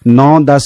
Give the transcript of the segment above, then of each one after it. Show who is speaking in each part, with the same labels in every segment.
Speaker 1: 9-10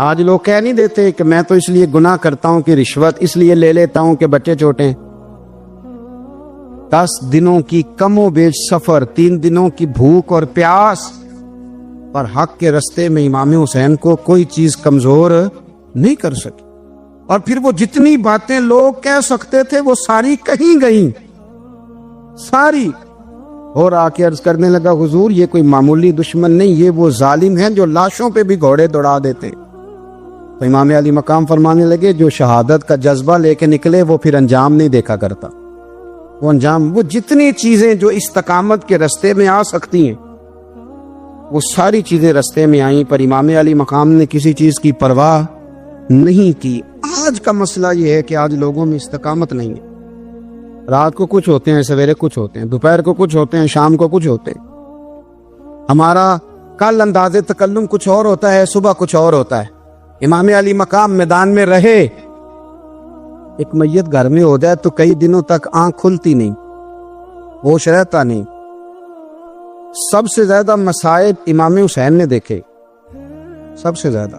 Speaker 1: آج لوگ کہہ نہیں دیتے کہ میں تو اس لیے گناہ کرتا ہوں کہ رشوت اس لیے لے لیتا ہوں کہ بچے چھوٹے 10 دنوں کی کم و بیش سفر، 3 دنوں کی بھوک اور پیاس، پر حق کے رستے میں امام حسین کو کوئی چیز کمزور نہیں کر سکی۔ اور پھر وہ جتنی باتیں لوگ کہہ سکتے تھے وہ ساری کہیں گئیں، ساری۔ اور آ کے عرض کرنے لگا حضور یہ کوئی معمولی دشمن نہیں، یہ وہ ظالم ہیں جو لاشوں پہ بھی گھوڑے دوڑا دیتے۔ تو امام علی مقام فرمانے لگے جو شہادت کا جذبہ لے کے نکلے وہ پھر انجام نہیں دیکھا کرتا۔ وہ انجام، وہ جتنی چیزیں جو استقامت کے رستے میں آ سکتی ہیں وہ ساری چیزیں رستے میں آئیں، پر امام علی مقام نے کسی چیز کی پرواہ نہیں کی۔ آج کا مسئلہ یہ ہے کہ آج لوگوں میں استقامت نہیں ہے۔ رات کو کچھ ہوتے ہیں، سویرے کچھ ہوتے ہیں، دوپہر کو کچھ ہوتے ہیں، شام کو کچھ ہوتے ہیں۔ ہمارا کل انداز تکلم کچھ اور ہوتا ہے، صبح کچھ اور ہوتا ہے۔ امام علی مقام میدان میں رہے، ایک میت گھر میں ہو جائے تو کئی دنوں تک آنکھ کھلتی نہیں، ہوش رہتا نہیں۔ سب سے زیادہ مصائب امام حسین نے دیکھے، سب سے زیادہ،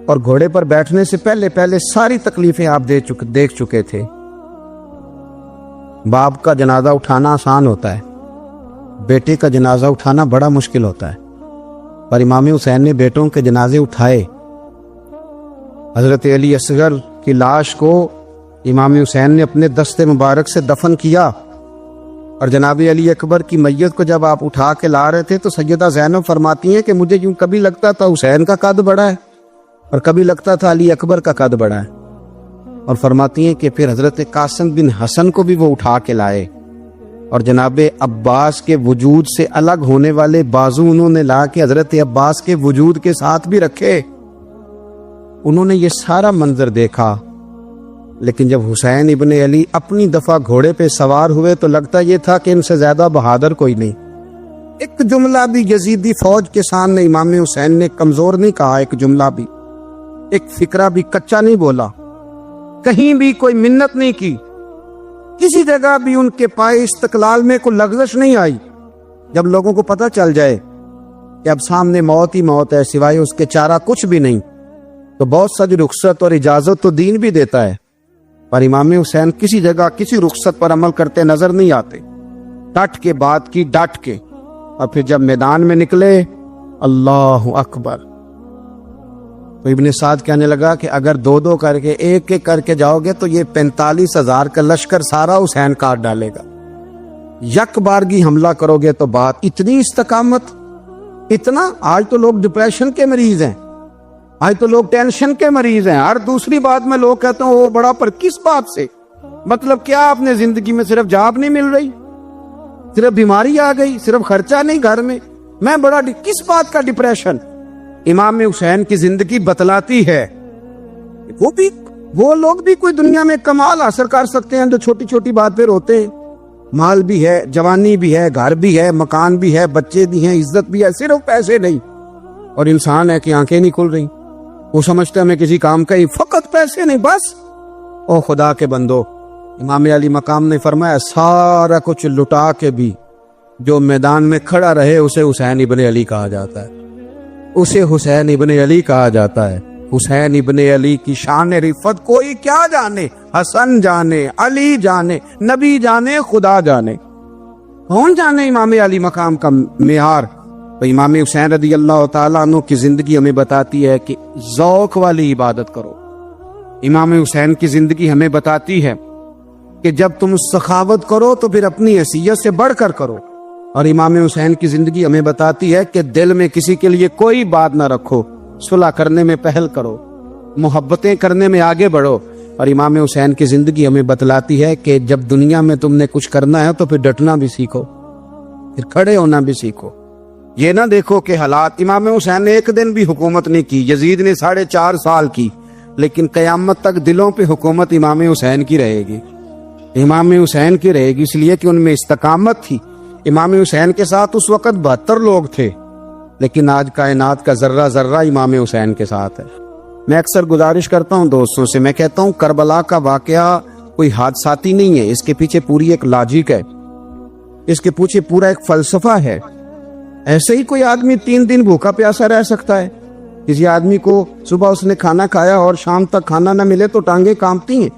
Speaker 1: اور گھوڑے پر بیٹھنے سے پہلے ساری تکلیفیں آپ دیکھ چکے تھے۔ باپ کا جنازہ اٹھانا آسان ہوتا ہے، بیٹے کا جنازہ اٹھانا بڑا مشکل ہوتا ہے، پر امام حسین نے بیٹوں کے جنازے اٹھائے۔ حضرت علی اصغر کی لاش کو امام حسین نے اپنے دست مبارک سے دفن کیا، اور جناب علی اکبر کی میت کو جب آپ اٹھا کے لا رہے تھے تو سیدہ زینب فرماتی ہیں کہ مجھے یوں کبھی لگتا تھا حسین کا قد بڑا ہے اور کبھی لگتا تھا علی اکبر کا قد بڑا ہے، اور فرماتی ہیں کہ پھر حضرت قاسم بن حسن کو بھی وہ اٹھا کے لائے، اور جناب عباس کے وجود سے الگ ہونے والے بازو انہوں نے لا کے حضرت عباس کے وجود کے ساتھ بھی رکھے۔ انہوں نے یہ سارا منظر دیکھا، لیکن جب حسین ابن علی اپنی دفعہ گھوڑے پہ سوار ہوئے تو لگتا یہ تھا کہ ان سے زیادہ بہادر کوئی نہیں۔ ایک جملہ بھی یزیدی فوج کے سامنے امام حسین نے کمزور نہیں کہا، ایک جملہ بھی، ایک فکرہ بھی کچا نہیں بولا، کہیں بھی کوئی منت نہیں کی، کسی جگہ بھی ان کے پائے استقلال میں کوئی لغزش نہیں آئی۔ جب لوگوں کو پتہ چل جائے کہ اب سامنے موت ہی موت ہے، سوائے اس کے چارہ کچھ بھی نہیں، تو بہت ساری رخصت اور اجازت تو دین بھی دیتا ہے، پر امام حسین کسی جگہ کسی رخصت پر عمل کرتے نظر نہیں آتے، ڈٹ کے بات کی، ڈٹ کے۔ اور پھر جب میدان میں نکلے، اللہ اکبر، تو ابن سعد کہنے لگا کہ اگر 2 کر کے ایک کر کے جاؤ گے تو یہ 45,000 کا لشکر سارا حسین کاٹ ڈالے گا، یک بارگی حملہ کرو گے تو بات۔ اتنی استقامت، اتنا۔ آج تو لوگ ڈپریشن کے مریض ہیں، آج تو لوگ ٹینشن کے مریض ہیں، ہر دوسری بات میں لوگ کہتے ہیں وہ بڑا، پر کس بات سے؟ مطلب کیا اپنے زندگی میں صرف جاب نہیں مل رہی، صرف بیماری آ گئی، صرف خرچہ نہیں گھر میں بڑا، کس بات کا ڈپریشن؟ امام حسین کی زندگی بتلاتی ہے وہ لوگ بھی کوئی دنیا میں کمال حاصل کر سکتے ہیں جو چھوٹی چھوٹی بات پہ روتے ہیں۔ مال بھی ہے، جوانی بھی ہے، گھر بھی ہے، مکان بھی ہے، بچے بھی ہیں، عزت بھی ہے، صرف پیسے نہیں۔ اور انسان ہے کہ آنکھیں نہیں کھل رہی، وہ سمجھتا ہے میں کسی کام کا ہی، فقط پیسے نہیں بس۔ او خدا کے بندو، امام علی مقام نے فرمایا سارا کچھ لٹا کے بھی جو میدان میں کھڑا رہے اسے حسین ابن علی کہا جاتا ہے، اسے حسین ابن علی کہا جاتا ہے۔ حسین ابن علی کی شان رفت کوئی کیا جانے، حسن جانے، علی جانے، نبی جانے، خدا جانے، کون جانے امام علی مقام کا معیار۔ تو امام حسین رضی اللہ تعالیٰ عنہ کی زندگی ہمیں بتاتی ہے کہ ذوق والی عبادت کرو۔ امام حسین کی زندگی ہمیں بتاتی ہے کہ جب تم سخاوت کرو تو پھر اپنی حیثیت سے بڑھ کر کرو، اور امام حسین کی زندگی ہمیں بتاتی ہے کہ دل میں کسی کے لیے کوئی بات نہ رکھو، صلح کرنے میں پہل کرو، محبتیں کرنے میں آگے بڑھو۔ اور امام حسین کی زندگی ہمیں بتلاتی ہے کہ جب دنیا میں تم نے کچھ کرنا ہے تو پھر ڈٹنا بھی سیکھو، پھر کھڑے ہونا بھی سیکھو۔ یہ نہ دیکھو کہ حالات، امام حسین نے ایک دن بھی حکومت نہیں کی، یزید نے 4.5 سال کی، لیکن قیامت تک دلوں پہ حکومت امام حسین کی رہے گی، امام حسین کی رہے گی، اس لیے کہ ان میں استقامت تھی۔ امام حسین کے ساتھ اس وقت 72 لوگ تھے، لیکن آج کائنات کا ذرہ ذرہ امام حسین کے ساتھ ہے۔ میں اکثر گزارش کرتا ہوں دوستوں سے، میں کہتا ہوں کربلا کا واقعہ کوئی حادثاتی نہیں ہے، اس کے پیچھے پوری ایک لاجک ہے، اس کے پیچھے پورا ایک فلسفہ ہے۔ ایسے ہی کوئی آدمی 3 دن بھوکا پیاسا رہ سکتا ہے، کسی آدمی کو صبح اس نے کھانا کھایا اور شام تک کھانا نہ ملے تو ٹانگیں کانپتی ہیں۔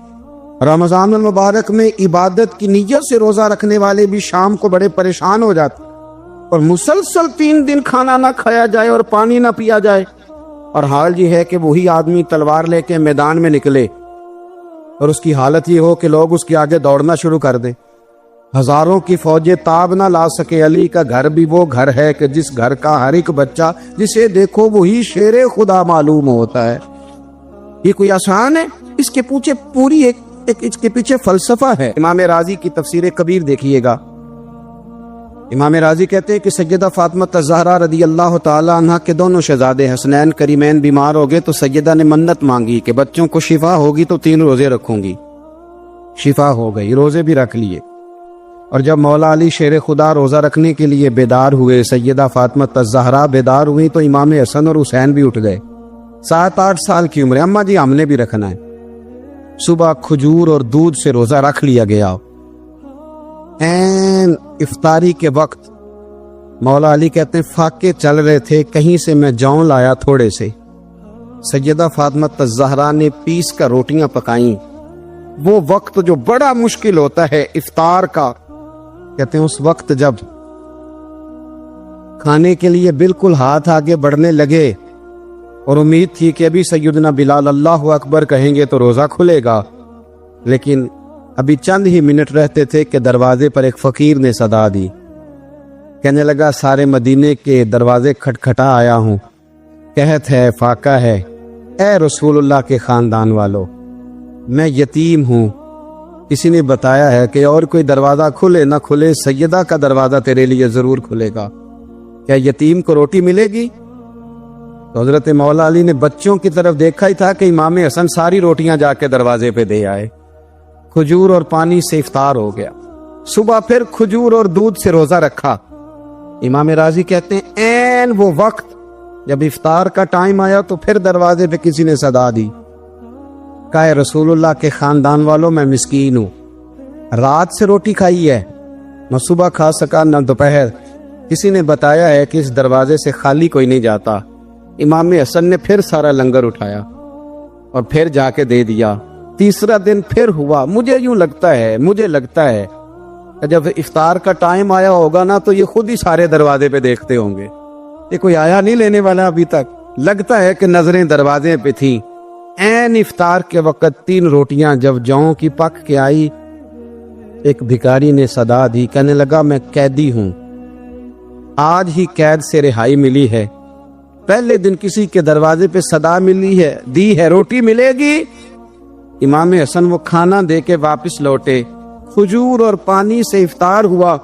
Speaker 1: رمضان المبارک میں عبادت کی نیت سے روزہ رکھنے والے بھی شام کو بڑے پریشان ہو جاتے، اور مسلسل 3 دن کھانا نہ کھایا جائے اور پانی نہ پیا جائے، اور حال یہ ہے کہ وہی آدمی تلوار لے کے میدان میں نکلے اور اس کی حالت یہ ہو کہ لوگ اس کے آگے دوڑنا شروع کر دیں۔ ہزاروں کی فوجیں تاب نہ لا سکے۔ علی کا گھر بھی وہ گھر ہے کہ جس گھر کا ہر ایک بچہ جسے دیکھو وہی شیر خدا معلوم ہوتا ہے۔ یہ کوئی آسان ہے؟ اس کے پیچھے پوری اس کے پیچھے فلسفہ ہے۔ امام راضی کی تفسیر کبیر دیکھیے گا۔ امام راضی کہتے ہیں کہ سیدہ فاطمہ الزہرا رضی اللہ تعالی عنہ کے دونوں شہزادے حسنین کریمین بیمار ہو گئے تو سیدہ نے منت مانگی کہ بچوں کو شفا ہوگی تو 3 روزے رکھوں گی۔ شفا ہو گئی، روزے بھی رکھ لیے۔ اور جب مولا علی شیر خدا روزہ رکھنے کے لیے بیدار ہوئے، سیدہ فاطمہ الزہرا بیدار ہوئی تو امام حسن اور حسین بھی اٹھ گئے۔ 7-8 سال کی عمر، اماں جی ہم نے بھی رکھنا ہے۔ صبح کھجور اور دودھ سے روزہ رکھ لیا گیا۔ این افطاری کے وقت مولا علی کہتے ہیں فاقے چل رہے تھے، کہیں سے میں جون لایا تھوڑے سے۔ سیدہ فاطمہ الزہرا نے پیس کر روٹیاں پکائیں۔ وہ وقت جو بڑا مشکل ہوتا ہے افطار کا، کہتے ہیں اس وقت جب کھانے کے لیے بالکل ہاتھ آگے بڑھنے لگے اور امید تھی کہ ابھی سیدنا بلال اللہ اکبر کہیں گے تو روزہ کھلے گا، لیکن ابھی چند ہی منٹ رہتے تھے کہ دروازے پر ایک فقیر نے صدا دی۔ کہنے لگا سارے مدینے کے دروازے کھٹکھٹا آیا ہوں، قحط ہے، فاقہ ہے، اے رسول اللہ کے خاندان والو، میں یتیم ہوں، کسی نے بتایا ہے کہ اور کوئی دروازہ کھلے نہ کھلے سیدہ کا دروازہ تیرے لیے ضرور کھلے گا، کیا یتیم کو روٹی ملے گی؟ تو حضرت مولا علی نے بچوں کی طرف دیکھا ہی تھا کہ امام حسن ساری روٹیاں جا کے دروازے پہ دے آئے۔ کھجور اور پانی سے افطار ہو گیا۔ صبح پھر کھجور اور دودھ سے روزہ رکھا۔ امام راضی کہتے ہیں این وہ وقت جب افطار کا ٹائم آیا تو پھر دروازے پہ کسی نے صدا دی، کہا رسول اللہ کے خاندان والوں میں مسکین ہوں، رات سے روٹی کھائی ہے، نہ صبح کھا سکا نہ دوپہر، کسی نے بتایا ہے کہ اس دروازے سے خالی کوئی نہیں جاتا۔ امام حسن نے پھر سارا لنگر اٹھایا اور پھر جا کے دے دیا۔ تیسرا دن پھر ہوا۔ مجھے لگتا ہے کہ جب افطار کا ٹائم آیا ہوگا نا تو یہ خود ہی سارے دروازے پہ دیکھتے ہوں گے، یہ کوئی آیا نہیں لینے والا ابھی تک۔ لگتا ہے کہ نظریں دروازے پہ تھیں۔ این افطار کے وقت 3 روٹیاں جب جاؤں کی پک کے آئی، ایک بھکاری نے صدا دی، کہنے لگا میں قیدی ہوں، آج ہی قید سے رہائی ملی ہے، پہلے دن کسی کے دروازے پہ صدا دی ہے روٹی ملے گی۔ امام حسن وہ کھانا دے کے واپس لوٹے، کھجور اور پانی سے افطار ہوا،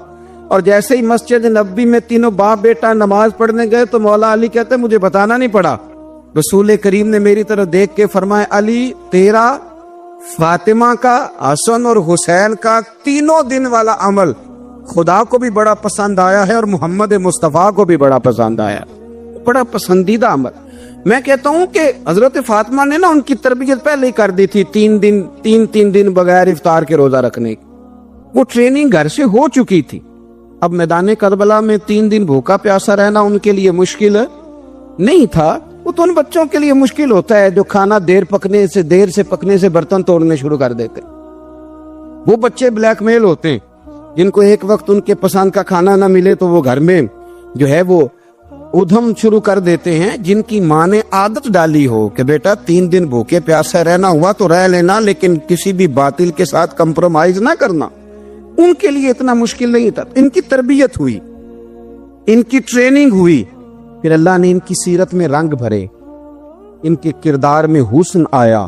Speaker 1: اور جیسے ہی مسجد نبوی میں تینوں باپ بیٹا نماز پڑھنے گئے تو مولا علی کہتے مجھے بتانا نہیں پڑا، رسول کریم نے میری طرف دیکھ کے فرمایا علی تیرا، فاطمہ کا، حسن اور حسین کا 3 دن والا عمل خدا کو بھی بڑا پسند آیا ہے اور محمد مصطفیٰ کو بھی بڑا پسند آیا، بڑا پسندیدہ عمل۔ میں کہتا ہوں کہ حضرت فاطمہ نے نا ان کی تربیت پہلے ہی کر دی تھی، 3 دن بغیر افطار کے روزہ رکھنے کی، وہ ٹریننگ گھر سے ہو چکی تھی۔ اب میدان کربلا میں 3 دن بھوکا پیاسا رہنا ان کے لیے مشکل نہیں تھا، وہ تو ان بچوں کے لیے مشکل ہوتا ہے جو کھانا دیر سے پکنے سے برتن توڑنے شروع کر دیتے۔ وہ بچے بلیک میل ہوتے ہیں جن کو ایک وقت ان کے پسند کا کھانا نہ ملے تو وہ گھر میں جو ہے وہ ادھم شروع کر دیتے ہیں، جن کی ماں نے عادت ڈالی ہو کہ بیٹا 3 دن بھوکے پیاسے رہنا ہوا تو رہ لینا، لیکن کسی بھی باطل کے ساتھ کمپرومائز نہ کرنا، ان کے لیے اتنا مشکل نہیں تھا۔ ان کی تربیت ہوئی، ان کی ٹریننگ ہوئی، پھر اللہ نے ان کی سیرت میں رنگ بھرے، ان کے کردار میں حسن آیا،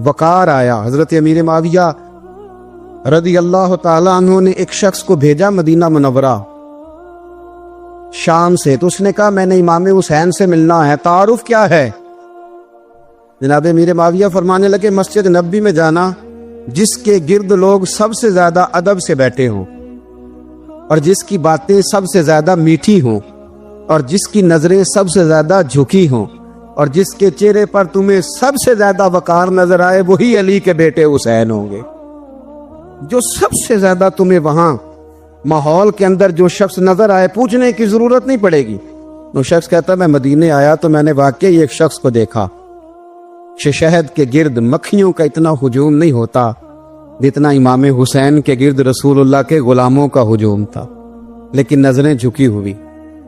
Speaker 1: وقار آیا۔ حضرت امیر معاویہ رضی اللہ تعالی عنہ نے ایک شخص کو بھیجا مدینہ منورہ شام سے، تو اس نے کہا میں نے امام حسین سے ملنا ہے، تعارف کیا ہے؟ جناب امیر معاویہ فرمانے لگے مسجد نبوی میں جانا جس کے گرد لوگ سب سے زیادہ ادب سے بیٹھے ہوں، اور جس کی باتیں سب سے زیادہ میٹھی ہوں، اور جس کی نظریں سب سے زیادہ جھکی ہوں، اور جس کے چہرے پر تمہیں سب سے زیادہ وقار نظر آئے، وہی علی کے بیٹے حسین ہوں گے۔ جو سب سے زیادہ تمہیں وہاں ماحول کے اندر جو شخص نظر آئے، پوچھنے کی ضرورت نہیں پڑے گی، وہ شخص کہتا میں مدینے آیا تو میں نے واقعی ایک شخص کو دیکھا، شہد کے گرد مکھیوں کا اتنا ہجوم نہیں ہوتا جتنا امام حسین کے گرد رسول اللہ کے غلاموں کا ہجوم تھا، لیکن نظریں جھکی ہوئی،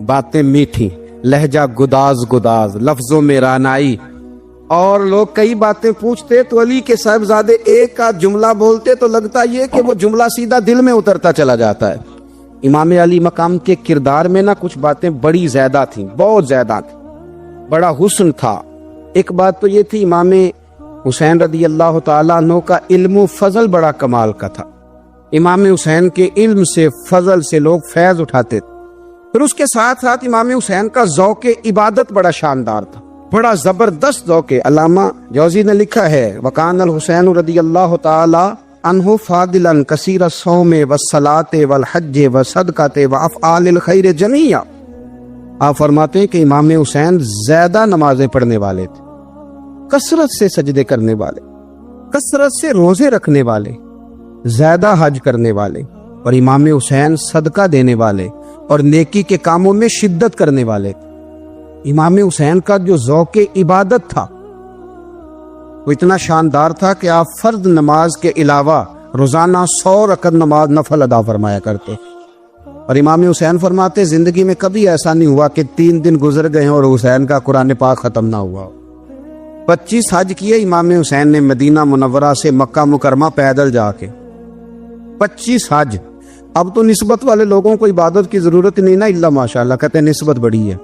Speaker 1: باتیں میٹھی، لہجہ گداز گداز، لفظوں میں رانائی، اور لوگ کئی باتیں پوچھتے تو علی کے صاحبزادے ایک کا جملہ بولتے تو لگتا یہ کہ وہ جملہ سیدھا دل میں اترتا چلا جاتا ہے۔ امام علی مقام کے کردار میں کچھ باتیں بڑی زیادہ تھیں، بہت زیادہ تھیں، بڑا حسن تھا۔ ایک بات تو یہ تھی، امام حسین رضی اللہ تعالیٰ عنہ کا علم و فضل بڑا کمال کا تھا۔ امام حسین کے علم سے، فضل سے لوگ فیض اٹھاتے تھے۔ پھر اس کے ساتھ ساتھ امام حسین کا ذوق عبادت بڑا شاندار تھا، بڑا زبردست ذوق۔ علامہ جوزی نے لکھا ہے وکان الحسین رضی اللہ تعالی عنہ فاضلا کثیر الصوم والصلاۃ والحج والصدقۃ وافعال الخیر جمیعا۔ آپ فرماتے ہیں کہ امام حسین زیادہ نمازیں پڑھنے والے تھے، کثرت سے سجدے کرنے والے، کثرت سے روزے رکھنے والے، زیادہ حج کرنے والے، اور امام حسین صدقہ دینے والے اور نیکی کے کاموں میں شدت کرنے والے تھے۔ امام حسین کا جو ذوق عبادت تھا وہ اتنا شاندار تھا کہ آپ فرض نماز کے علاوہ روزانہ 100 رکعت نماز نفل ادا فرمایا کرتے، اور امام حسین فرماتے زندگی میں کبھی ایسا نہیں ہوا کہ 3 دن گزر گئے اور حسین کا قرآن پاک ختم نہ ہوا۔ 25 حج کیے امام حسین نے مدینہ منورہ سے مکہ مکرمہ پیدل جا کے، 25 حج۔ اب تو نسبت والے لوگوں کو عبادت کی ضرورت نہیں نا، اللہ ماشاءاللہ کہتے ہیں نسبت بڑی ہے۔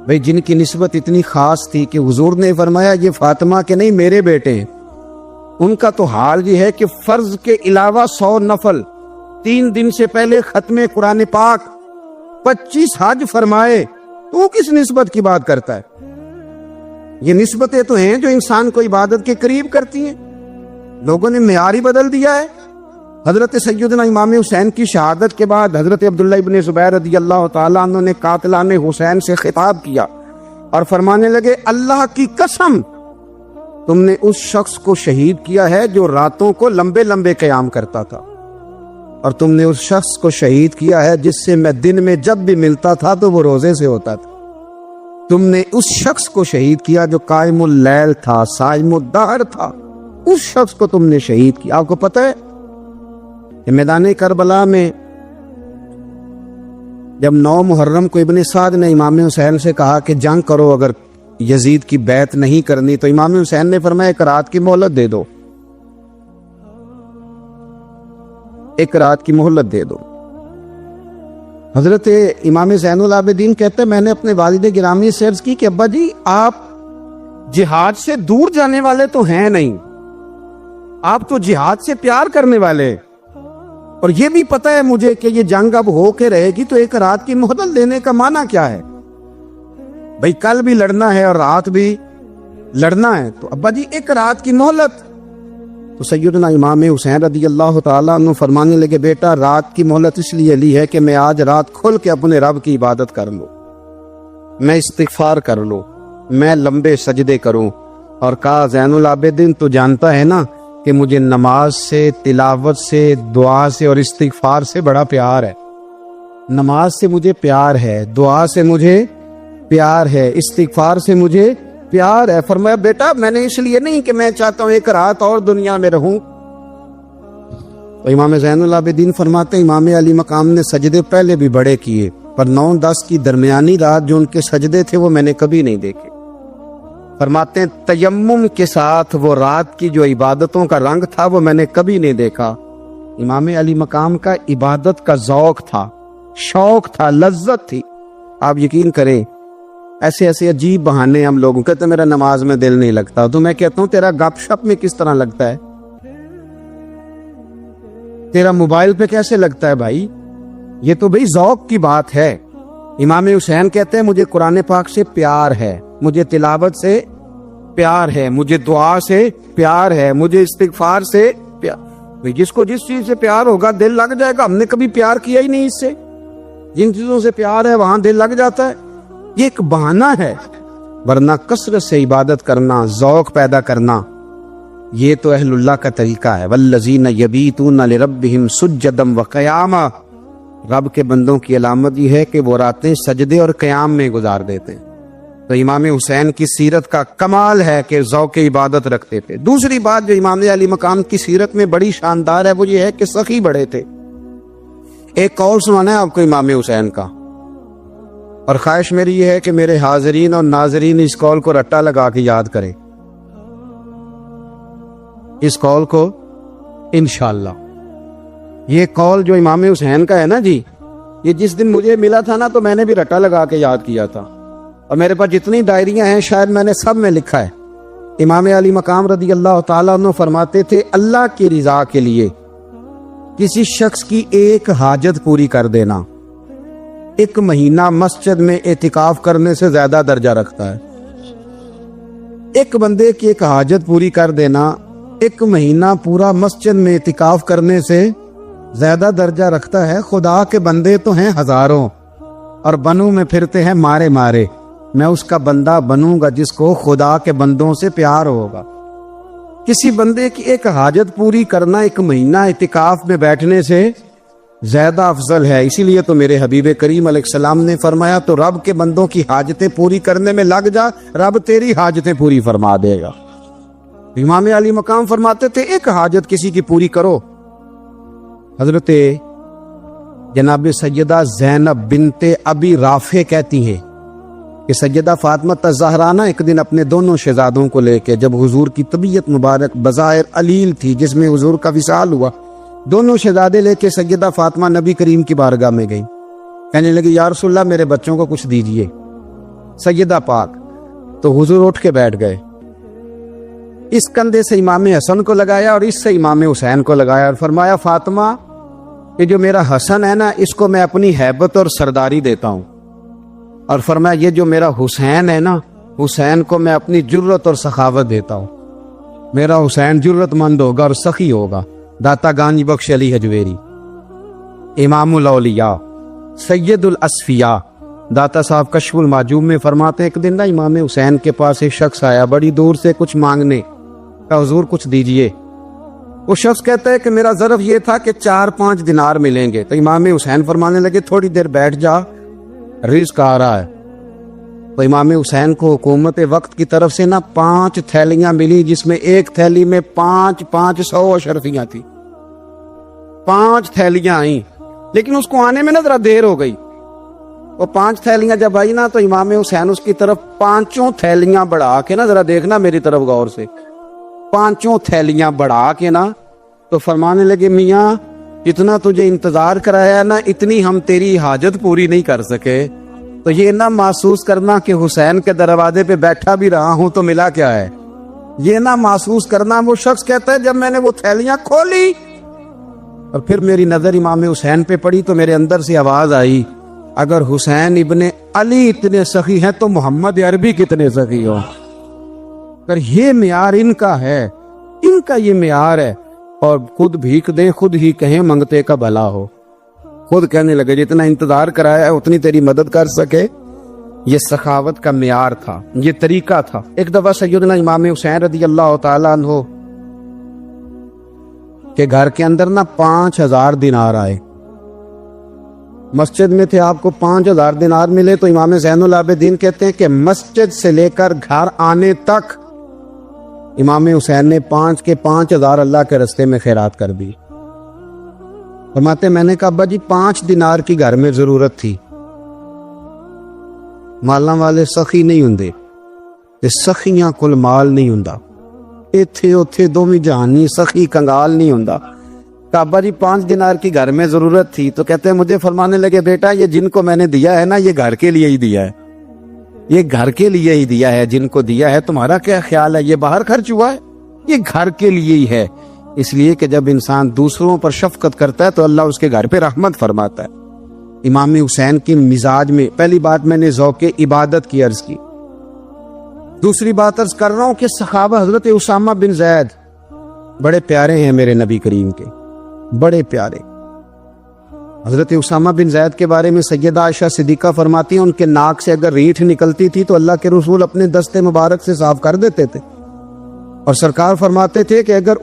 Speaker 1: بھئی جن کی نسبت اتنی خاص تھی کہ حضور نے فرمایا یہ فاطمہ کے نہیں میرے بیٹے ہیں، ان کا تو حال یہ ہے کہ فرض کے علاوہ 100 نفل، 3 دن سے پہلے ختم قرآن پاک، 25 حج فرمائے، تو کس نسبت کی بات کرتا ہے؟ یہ نسبتیں تو ہیں جو انسان کو عبادت کے قریب کرتی ہیں۔ لوگوں نے معیار ہی بدل دیا ہے۔ حضرت سیدنا امام حسین کی شہادت کے بعد حضرت عبداللہ ابن زبیر رضی اللہ تعالیٰ عنہ نے قاتلان حسین سے خطاب کیا اور فرمانے لگے اللہ کی قسم تم نے اس شخص کو شہید کیا ہے جو راتوں کو لمبے لمبے قیام کرتا تھا، اور تم نے اس شخص کو شہید کیا ہے جس سے میں دن میں جب بھی ملتا تھا تو وہ روزے سے ہوتا تھا۔ تم نے اس شخص کو شہید کیا جو قائم اللیل تھا، صائم الدہر تھا، اس شخص کو تم نے شہید کیا۔ آپ کو پتہ ہے کہ میدان کربلا میں جب 9 محرم کو ابن سعد نے امام حسین سے کہا کہ جنگ کرو اگر یزید کی بیعت نہیں کرنی، تو امام حسین نے فرمایا 1 رات کی مہلت دے دو، 1 رات کی مہلت دے دو۔ حضرت امام زین العابدین کہتے ہیں میں نے اپنے والد گرامی سے عرض کی کہ ابا جی آپ جہاد سے دور جانے والے تو ہیں نہیں، آپ تو جہاد سے پیار کرنے والے، اور یہ بھی پتہ ہے مجھے کہ یہ جنگ اب ہو کے رہے گی، تو 1 رات کی مہلت دینے کا معنی کیا ہے؟ بھئی کل بھی لڑنا ہے اور رات بھی لڑنا ہے، تو ابا جی 1 رات کی مہلت۔ تو سیدنا امام حسین رضی اللہ تعالیٰ عنہ فرمانے لگے بیٹا رات کی مہلت اس لیے لی ہے کہ میں آج رات کھل کے اپنے رب کی عبادت کر لوں، میں استغفار کر لوں، میں لمبے سجدے کروں۔ اور کہا زین العابدین تو جانتا ہے نا کہ مجھے نماز سے، تلاوت سے، دعا سے اور استغفار سے بڑا پیار ہے۔ نماز سے مجھے پیار ہے، دعا سے مجھے پیار ہے، استغفار سے مجھے پیار ہے۔ فرمایا بیٹا میں نے اس لیے نہیں کہ میں چاہتا ہوں 1 رات اور دنیا میں رہوں۔ تو امام زین العابدین فرماتے ہیں امام علی مقام نے سجدے پہلے بھی بڑے کیے، پر 9-10 کی درمیانی رات جو ان کے سجدے تھے وہ میں نے کبھی نہیں دیکھے۔ فرماتے ہیں تیمم کے ساتھ وہ رات کی جو عبادتوں کا رنگ تھا وہ میں نے کبھی نہیں دیکھا۔ امام علی مقام کا عبادت کا ذوق تھا، شوق تھا، لذت تھی۔ آپ یقین کریں ایسے ایسے عجیب بہانے ہم لوگوں کہتے ہیں میرا نماز میں دل نہیں لگتا، تو میں کہتا ہوں تیرا گپ شپ میں کس طرح لگتا ہے، تیرا موبائل پہ کیسے لگتا ہے بھائی؟ یہ تو بھائی ذوق کی بات ہے۔ امام حسین کہتے ہیں مجھے قرآن پاک سے پیار ہے، مجھے تلاوت سے پیار ہے، مجھے دعا سے پیار ہے، مجھے استغفار سے پیار۔ جس کو جس چیز سے پیار ہوگا دل لگ جائے گا۔ ہم نے کبھی پیار کیا ہی نہیں اس سے، جن چیزوں سے پیار ہے وہاں دل لگ جاتا ہے۔ یہ ایک بہانہ ہے، ورنہ کثرت سے عبادت کرنا، ذوق پیدا کرنا، یہ تو اہل اللہ کا طریقہ ہے۔ والذین یبیتون لربہم سجدا وقیاما، رب کے بندوں کی علامت یہ ہے کہ وہ راتیں سجدے اور قیام میں گزار دیتے ہیں. تو امام حسین کی سیرت کا کمال ہے کہ ذوق عبادت رکھتے تھے. دوسری بات جو امام علی مقام کی سیرت میں بڑی شاندار ہے وہ یہ ہے کہ سخی بڑے تھے. ایک قول سنانا ہے آپ کو امام حسین کا، اور خواہش میری یہ ہے کہ میرے حاضرین اور ناظرین اس قول کو رٹا لگا کے یاد کریں، اس قول کو انشاءاللہ. یہ قول جو امام حسین کا ہے نا جی، یہ جس دن مجھے ملا تھا نا تو میں نے بھی رٹا لگا کے یاد کیا تھا، اور میرے پاس جتنی ڈائریاں ہیں شاید میں نے سب میں لکھا ہے. امام علی مقام رضی اللہ تعالیٰ عنہ فرماتے تھے اللہ کی رضا کے لیے کسی شخص کی ایک حاجت پوری کر دینا 1 مہینہ مسجد میں اعتکاف کرنے سے زیادہ درجہ رکھتا ہے. ایک بندے کی ایک حاجت پوری کر دینا 1 مہینہ پورا مسجد میں اعتکاف کرنے سے زیادہ درجہ رکھتا ہے. خدا کے بندے تو ہیں ہزاروں اور بنوں میں پھرتے ہیں مارے مارے، میں اس کا بندہ بنوں گا جس کو خدا کے بندوں سے پیار ہوگا. کسی بندے کی ایک حاجت پوری کرنا 1 مہینہ اعتکاف میں بیٹھنے سے زیادہ افضل ہے. اسی لیے تو میرے حبیب کریم علیہ السلام نے فرمایا تو رب کے بندوں کی حاجتیں پوری کرنے میں لگ جا، رب تیری حاجتیں پوری فرما دے گا. امام علی مقام فرماتے تھے ایک حاجت کسی کی پوری کرو. حضرت جناب سیدہ زینب بنت ابی رافع کہتی ہیں کہ سیدہ فاطمہ الزہرا ایک دن اپنے دونوں شہزادوں کو لے کے، جب حضور کی طبیعت مبارک بظاہر علیل تھی جس میں حضور کا وصال ہوا، دونوں شہزادے لے کے سیدہ فاطمہ نبی کریم کی بارگاہ میں گئی. کہنے لگی یا رسول اللہ میرے بچوں کو کچھ دیجئے. سیدہ پاک تو حضور اٹھ کے بیٹھ گئے، اس کندھے سے امام حسن کو لگایا اور اس سے امام حسین کو لگایا، اور فرمایا فاطمہ یہ جو میرا حسن ہے نا اس کو میں اپنی ہیبت اور سرداری دیتا ہوں، اور فرمایا یہ جو میرا حسین ہے نا حسین کو میں اپنی جرت اور سخاوت دیتا ہوں. میرا حسین جرت مند ہوگا اور سخی ہوگا. داتا گانج بخش علی حجویری، امام الاولیاء، سید الاسفیاء، داتا صاحب کشف المعجوب میں فرماتے ہیں ایک دن نا امام حسین کے پاس ایک شخص آیا بڑی دور سے کچھ مانگنے کا، حضور کچھ دیجئے. وہ شخص کہتا ہے کہ میرا ظرف یہ تھا کہ 4-5 دینار ملیں گے. تو امام حسین فرمانے لگے تھوڑی دیر بیٹھ جا، رزق آ رہا ہے. تو امام حسین کو حکومت وقت کی طرف سے نا 5 تھیلیاں ملی جس میں ایک تھیلی میں 500 اشرفیاں تھی. 5 تھیلیاں آئیں، لیکن اس کو آنے میں نا ذرا دیر ہو گئی. وہ 5 تھیلیاں جب آئی نا تو امام حسین اس کی طرف 5 تھیلیاں بڑھا کے نا، ذرا دیکھنا میری طرف غور سے، 5 تھیلیاں بڑھا کے نا تو فرمانے لگے میاں جتنا تجھے انتظار کرایا نا اتنی ہم تیری حاجت پوری نہیں کر سکے. تو یہ نہ محسوس کرنا کہ حسین کے دروازے پہ بیٹھا بھی رہا ہوں تو ملا کیا ہے، یہ نہ محسوس کرنا. وہ شخص کہتا ہے جب میں نے وہ تھیلیاں کھولی اور پھر میری نظر امام حسین پہ پڑی تو میرے اندر سے آواز آئی اگر حسین ابن علی اتنے سخی ہیں تو محمد عربی کتنے سخی ہو. پر یہ معیار ان کا ہے، ان کا یہ معیار ہے. اور خود بھیک دیں خود ہی کہیں منگتے کا بھلا ہو. خود کہنے لگے جتنا انتظار کرایا ہے اتنی تیری مدد کر سکے. یہ سخاوت کا معیار تھا، یہ طریقہ تھا. ایک دفعہ سیدنا امام حسین رضی اللہ تعالیٰ عنہ کے گھر کے اندر نا 5000 دینار آئے. مسجد میں تھے، آپ کو 5000 دینار ملے تو امام زین العابدین کہتے ہیں کہ مسجد سے لے کر گھر آنے تک امام حسین نے 5 کے 5000 اللہ کے رستے میں خیرات کر دی. فرماتے میں نے کہا ابا جی 5 دینار کی گھر میں ضرورت تھی. مالاں والے سخی نہیں ہوندے تے سخیاں کل مال نہیں ہوندا. ایتھے اوتھے دوویں جہانی سخی کنگال نہیں ہوندا. کہا ابا جی 5 دینار کی گھر میں ضرورت تھی. تو کہتے ہیں مجھے فرمانے لگے بیٹا یہ جن کو میں نے دیا ہے نا یہ گھر کے لیے ہی دیا ہے، یہ گھر کے لیے ہی دیا ہے. جن کو دیا ہے تمہارا کیا خیال ہے یہ باہر خرچ ہوا ہے؟ یہ گھر کے لیے ہی ہے. اس لیے کہ جب انسان دوسروں پر شفقت کرتا ہے تو اللہ اس کے گھر پہ رحمت فرماتا ہے. امام حسین کی مزاج میں پہلی بات میں نے ذوق عبادت کی عرض کی. دوسری بات عرض کر رہا ہوں کہ صحابہ حضرت اسامہ بن زید بڑے پیارے ہیں میرے نبی کریم کے، بڑے پیارے. حضرت اسامہ بن زید کے بارے میں سیدہ عائشہ صدیقہ فرماتی ہیں ان کے ناک سے اگر ریٹھ نکلتی تھی تو اللہ کے رسول اپنے دستے مبارک سے صاف کر دیتے تھے.
Speaker 2: اور سرکار فرماتے تھے کہ اگر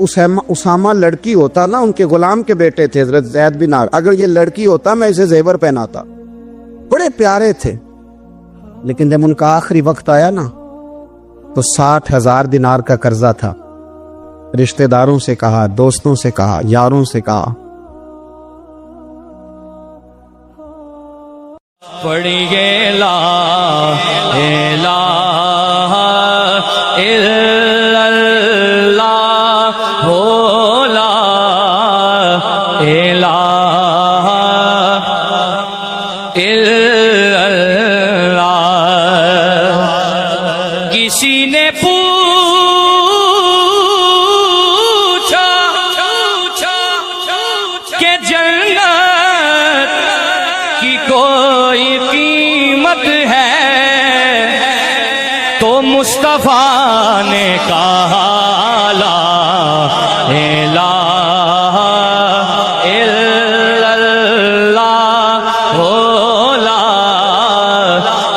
Speaker 2: اسامہ لڑکی ہوتا نا، ان کے غلام کے بیٹے تھے حضرت زید بن عامر، اگر یہ لڑکی ہوتا میں اسے زیور پہناتا. بڑے پیارے تھے. لیکن جب ان کا آخری وقت آیا نا تو 60,000 دینار کا قرضہ تھا. رشتہ داروں سے کہا، دوستوں سے کہا، یاروں سے کہا،
Speaker 3: پڑھیے لا الہ الا اللہ ہو، لا الہ الا اللہ. کسی نے پوچھا کہ جنت کی کوئی قیمت ہے، تو مصطفیٰ نے کہا لا الہ الا اللہ ہو، لا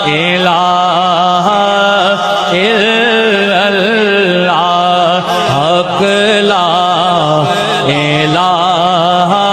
Speaker 3: الہ الا اللہ، حق لا الہ